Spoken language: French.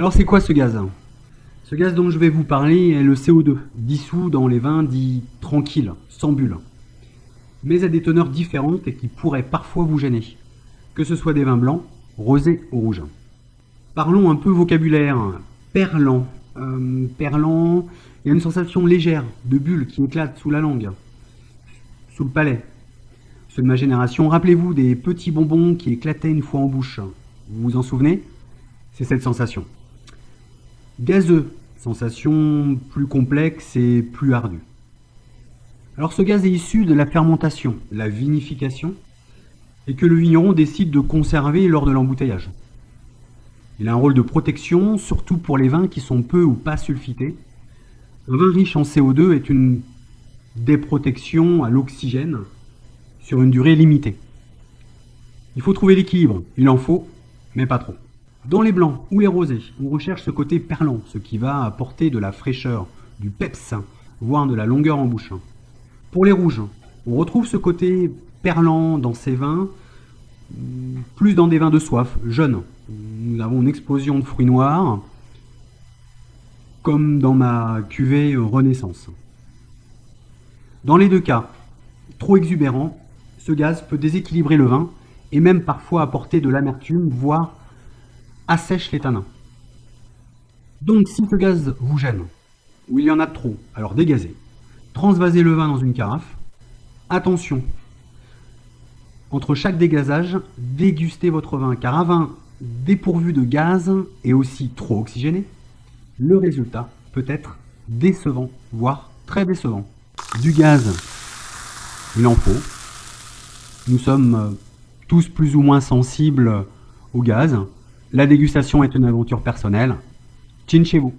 Alors c'est quoi ce gaz? Ce gaz dont je vais vous parler est le CO2, dissous dans les vins dits tranquilles, sans bulles, mais à des teneurs différentes et qui pourraient parfois vous gêner, que ce soit des vins blancs, rosés ou rouges. Parlons un peu vocabulaire. Perlant. Perlant, il y a une sensation légère de bulles qui éclatent sous la langue, sous le palais. Ceux de ma génération, rappelez-vous des petits bonbons qui éclataient une fois en bouche. Vous vous en souvenez? C'est cette sensation. Gazeux, sensation plus complexe et plus ardue. Alors ce gaz est issu de la fermentation, la vinification, et que le vigneron décide de conserver lors de l'embouteillage. Il a un rôle de protection, surtout pour les vins qui sont peu ou pas sulfités. Un vin riche en CO2 est une déprotection à l'oxygène sur une durée limitée. Il faut trouver l'équilibre, il en faut, mais pas trop. Dans les blancs ou les rosés, on recherche ce côté perlant, ce qui va apporter de la fraîcheur, du peps, voire de la longueur en bouche. Pour les rouges, on retrouve ce côté perlant dans ces vins, plus dans des vins de soif, jeunes. Nous avons une explosion de fruits noirs, comme dans ma cuvée Renaissance. Dans les deux cas, trop exubérant, ce gaz peut déséquilibrer le vin et même parfois apporter de l'amertume, voire assèche les tanins. Donc si ce gaz vous gêne, ou il y en a trop, alors dégazez. Transvasez le vin dans une carafe. Attention, entre chaque dégazage, dégustez votre vin, car un vin dépourvu de gaz et aussi trop oxygéné, le résultat peut être décevant, voire très décevant. Du gaz, il en faut. Nous sommes tous plus ou moins sensibles au gaz. La dégustation est une aventure personnelle. Chin chez vous.